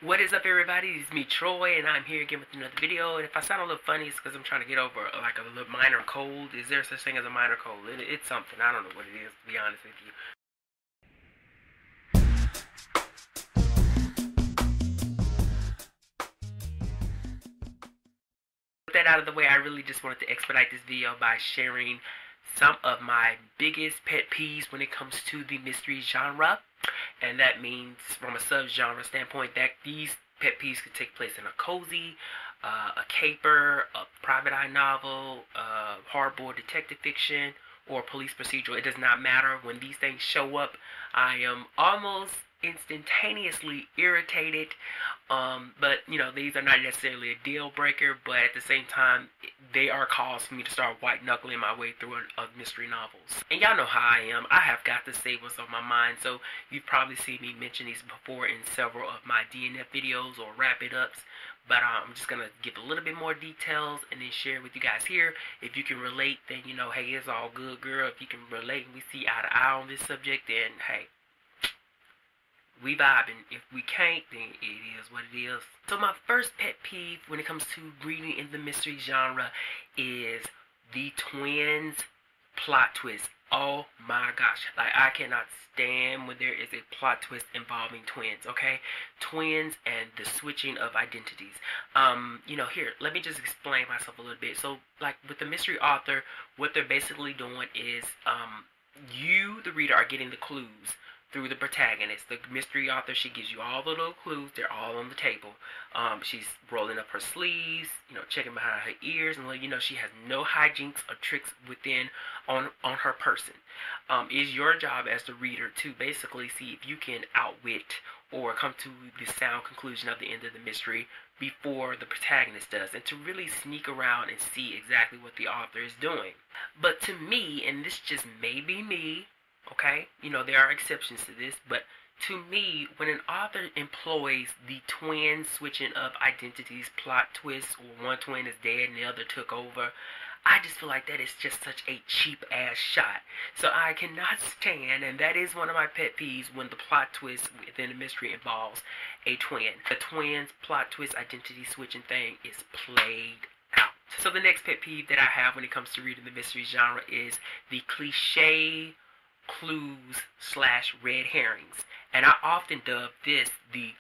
What is up, everybody? It's me, Troi, and I'm here again with another video. And if I sound a little funny, it's because I'm trying to get over like a little minor cold. Is there such thing as a minor cold? It's something. I don't know what it is, to be honest with you. With that out of the way, I really just wanted to expedite this video by sharing some of my biggest pet peeves when it comes to the mystery genre. And that means, from a subgenre standpoint, that these pet peeves could take place in a cozy, a caper, a private eye novel, hardboiled detective fiction, or police procedural. It does not matter. When these things show up, I am almost instantaneously irritated. But you know, these are not necessarily a deal breaker, but at the same time, they are cause for me to start white knuckling my way through mystery novels. And y'all know how I am. I have got to say what's on my mind, so you've probably seen me mention these before in several of my DNF videos or wrap it ups. But I'm just gonna give a little bit more details and then share with you guys here. If you can relate, then you know, hey, it's all good, girl. If you can relate and we see eye to eye on this subject, then hey, we vibing. If we can't, then it is what it is. So my first pet peeve when it comes to reading in the mystery genre is the twins plot twist. Oh my gosh, like I cannot stand when there is a plot twist involving twins, okay? Twins and the switching of identities. You know, here, let me just explain myself a little bit. So like with the mystery author, what they're basically doing is you, the reader, are getting the clues through the protagonist. The mystery author, she gives you all the little clues. They're all on the table. She's rolling up her sleeves, you know, checking behind her ears, and you know, she has no hijinks or tricks within on her person. It's your job as the reader to basically see if you can outwit or come to the sound conclusion of the end of the mystery before the protagonist does, and to really sneak around and see exactly what the author is doing. But to me, and this just may be me, okay, you know, there are exceptions to this, but to me, when an author employs the twin switching of identities plot twist, or one twin is dead and the other took over, I just feel like that is just such a cheap ass shot. So I cannot stand, and that is one of my pet peeves, when the plot twist within the mystery involves a twin. The twins plot twist identity switching thing is played out. So the next pet peeve that I have when it comes to reading the mystery genre is the cliche clues slash red herrings, and I often dub this the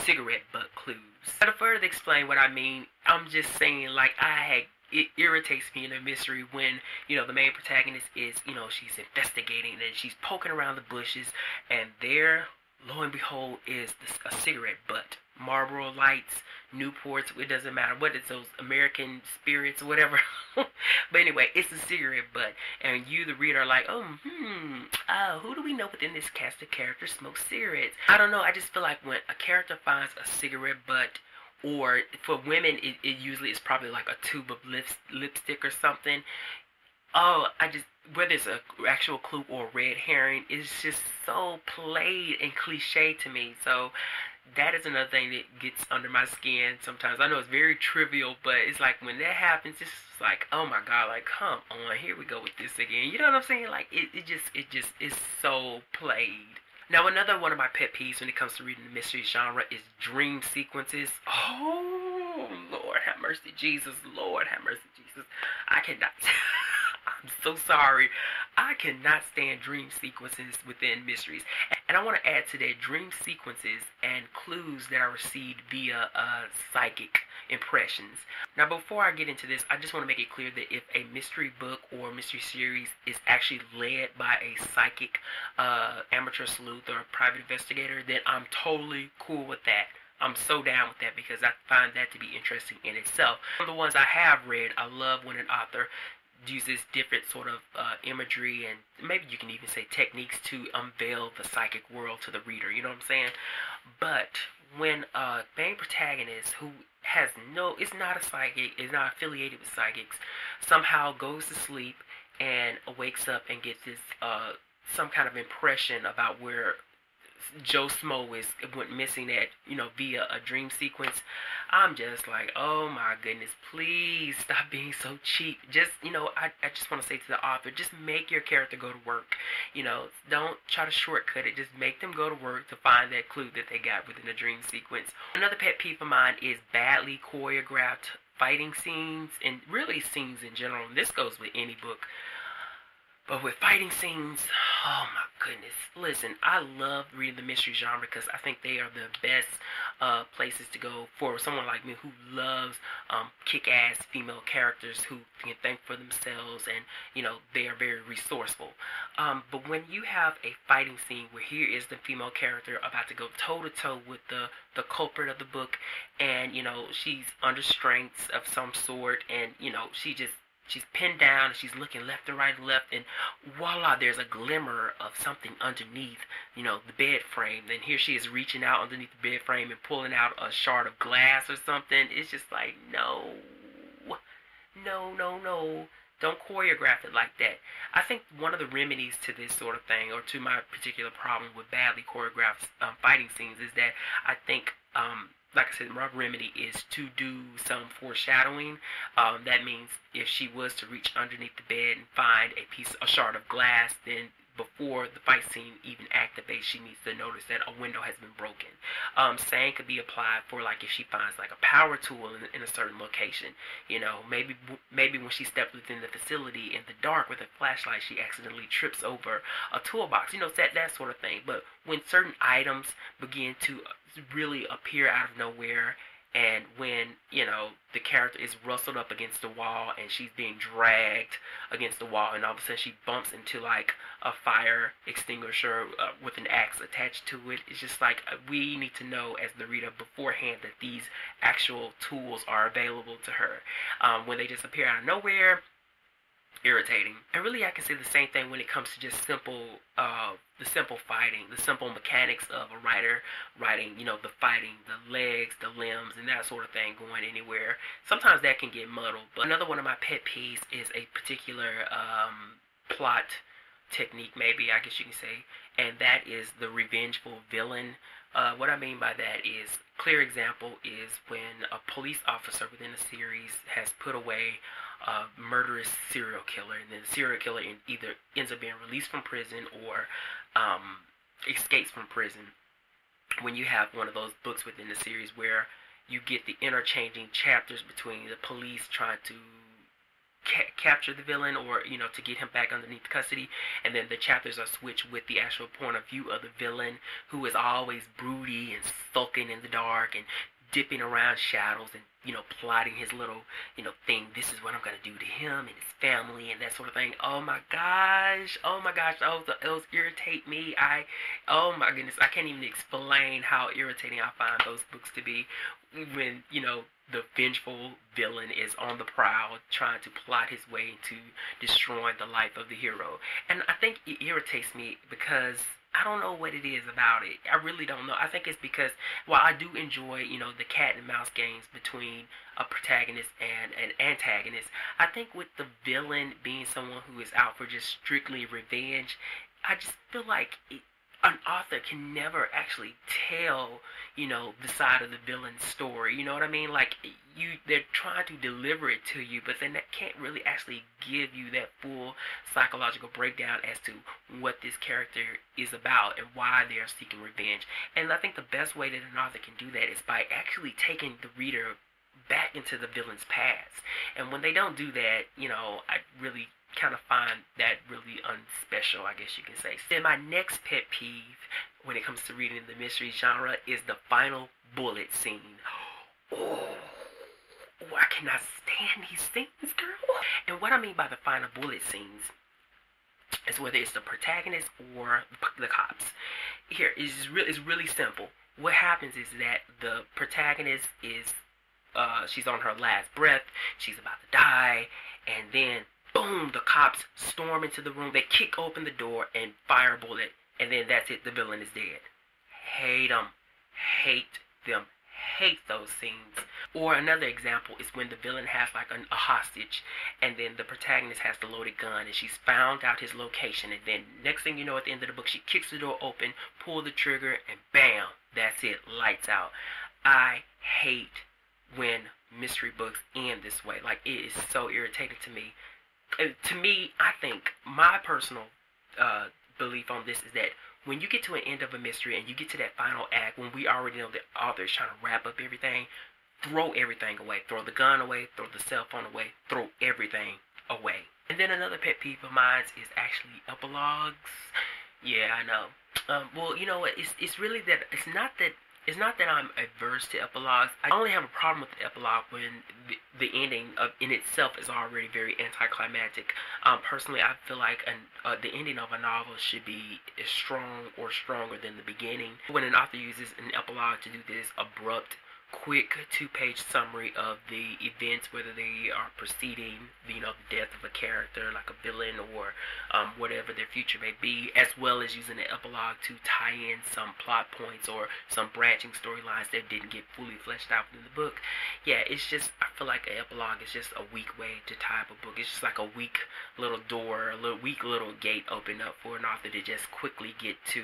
cigarette butt clues. Now, to further explain what I mean, I'm just saying, like, it irritates me in a mystery when, you know, the main protagonist is, you know, she's investigating and she's poking around the bushes, and there, lo and behold, is a cigarette butt. Marlboro Lights, Newports, it doesn't matter what it's, those American spirits or whatever. But anyway, it's a cigarette butt, and you, the reader, are like, who do we know within this cast of characters smokes cigarettes? I don't know, I just feel like when a character finds a cigarette butt, or for women, it usually is probably like a tube of lipstick or something. Oh, whether it's an actual clue or a red herring, it's just so played and cliche to me. So that is another thing that gets under my skin sometimes. I know it's very trivial, but it's like when that happens, it's like, oh my god, like, come on, here we go with this again. You know what I'm saying? Like, it just is so played. Now, another one of my pet peeves when it comes to reading the mystery genre is dream sequences. Oh, Lord have mercy, Jesus. Lord have mercy, Jesus. I cannot. I'm so sorry. I cannot stand dream sequences within mysteries. And I want to add to that, dream sequences and clues that are received via psychic impressions. Now, before I get into this, I just want to make it clear that if a mystery book or mystery series is actually led by a psychic, amateur sleuth, or a private investigator, then I'm totally cool with that. I'm so down with that, because I find that to be interesting in itself. One of the ones I have read, I love when an author uses different sort of imagery, and maybe you can even say techniques, to unveil the psychic world to the reader, you know what I'm saying? But when a main protagonist who is not a psychic, is not affiliated with psychics, somehow goes to sleep and wakes up and gets this some kind of impression about where Joe Smo went missing at, via a dream sequence. I'm just like, oh my goodness, please stop being so cheap. Just, I just want to say to the author, just make your character go to work. Don't try to shortcut it. Just make them go to work to find that clue that they got within a dream sequence. Another pet peeve of mine is badly choreographed fighting scenes, and really scenes in general. And this goes with any book. But with fighting scenes, oh my goodness. Listen, I love reading the mystery genre because I think they are the best places to go for someone like me who loves kick-ass female characters who can think for themselves, and, they are very resourceful. But when you have a fighting scene where here is the female character about to go toe-to-toe with the culprit of the book, and, she's under strength of some sort, and, she's pinned down, and she's looking left and right and left, and voila, there's a glimmer of something underneath, the bed frame. Then here she is reaching out underneath the bed frame and pulling out a shard of glass or something. It's just like, no. Don't choreograph it like that. I think one of the remedies to this sort of thing, or to my particular problem with badly choreographed fighting scenes, is that I think, like I said, my remedy is to do some foreshadowing. That means if she was to reach underneath the bed and find a shard of glass, then before the fight scene even activates, she needs to notice that a window has been broken. Same could be applied for, like, if she finds like a power tool in a certain location. Maybe when she steps within the facility in the dark with a flashlight, she accidentally trips over a toolbox. That sort of thing. But when certain items begin to really appear out of nowhere, and when, the character is rustled up against the wall and she's being dragged against the wall, and all of a sudden she bumps into like a fire extinguisher with an axe attached to it. It's just like, we need to know as the reader beforehand that these actual tools are available to her. When they just appear out of nowhere, irritating. And really, I can say the same thing when it comes to just the simple fighting, the simple mechanics of a writer writing, the fighting, the legs, the limbs, and that sort of thing going anywhere. Sometimes that can get muddled. But another one of my pet peeves is a particular plot technique, maybe, I guess you can say, and that is the revengeful villain. What I mean by that is, clear example is when a police officer within a series has put away a murderous serial killer, and then the serial killer either ends up being released from prison or escapes from prison. When you have one of those books within the series where you get the interchanging chapters between the police trying to capture the villain, or to get him back underneath custody, and then the chapters are switched with the actual point of view of the villain, who is always broody and sulking in the dark and dipping around shadows and plotting his little thing. This is what I'm gonna do to him and his family and that sort of thing. Oh my gosh, those irritate me. Oh my goodness, I can't even explain how irritating I find those books to be, when the vengeful villain is on the prowl trying to plot his way into destroying the life of the hero. And I think it irritates me because I don't know what it is about it. I really don't know. I think it's because, while I do enjoy, the cat and mouse games between a protagonist and an antagonist, I think with the villain being someone who is out for just strictly revenge, I just feel like an author can never actually tell, the side of the villain's story. You know what I mean? Like, they're trying to deliver it to you, but then that can't really actually give you that full psychological breakdown as to what this character is about and why they are seeking revenge. And I think the best way that an author can do that is by actually taking the reader back into the villain's past. And when they don't do that, I really kind of find that really unspecial, I guess you can say. Then my next pet peeve when it comes to reading the mystery genre is the final bullet scene. I cannot stand these things, girl. And what I mean by the final bullet scenes is whether it's the protagonist or the cops. Here, it's really simple. What happens is that the protagonist is, she's on her last breath, she's about to die, and then boom, the cops storm into the room, they kick open the door and fire a bullet, and then that's it, the villain is dead. Hate them. Hate them. Hate those scenes. Or another example is when the villain has like a hostage, and then the protagonist has the loaded gun, and she's found out his location, and then next thing you know, at the end of the book, she kicks the door open, pull the trigger, and bam, that's it, lights out. I hate when mystery books end this way. Like, it is so irritating to me. To me, I think my personal belief on this is that when you get to an end of a mystery and you get to that final act, when we already know the author is trying to wrap up everything, throw everything away. Throw the gun away, throw the cell phone away, throw everything away. And then another pet peeve of mine is actually epilogues. Yeah, I know. Well, you know what? It's really that it's not that I'm averse to epilogues. I only have a problem with the epilogue when the ending in itself is already very anticlimactic. Personally, I feel like the ending of a novel should be as strong or stronger than the beginning. When an author uses an epilogue to do this abrupt, quick 2-page summary of the events, whether they are preceding the death of a character like a villain or whatever their future may be, as well as using the epilogue to tie in some plot points or some branching storylines that didn't get fully fleshed out in the book. Yeah, it's just, I feel like an epilogue is just a weak way to tie up a book. It's just like a weak little door, a weak little gate open up for an author to just quickly get to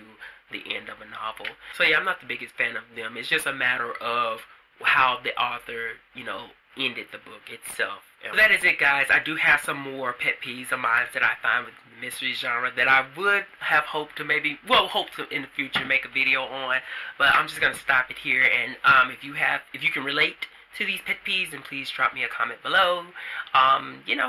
the end of a novel. So yeah, I'm not the biggest fan of them. It's just a matter of how the author, ended the book itself. So that is it, guys. I do have some more pet peeves of mine that I find with the mystery genre that I would have hoped to hope to in the future make a video on, but I'm just gonna stop it here. And if you can relate to these pet peeves, then please drop me a comment below.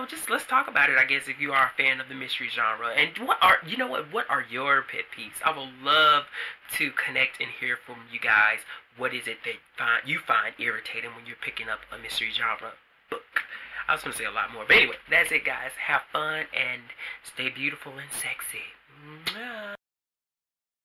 Just let's talk about it, I guess, if you are a fan of the mystery genre. And what are your pet peeves? I would love to connect and hear from you guys. What is it that you find irritating when you're picking up a mystery genre book? I was going to say a lot more, but anyway, that's it, guys. Have fun and stay beautiful and sexy.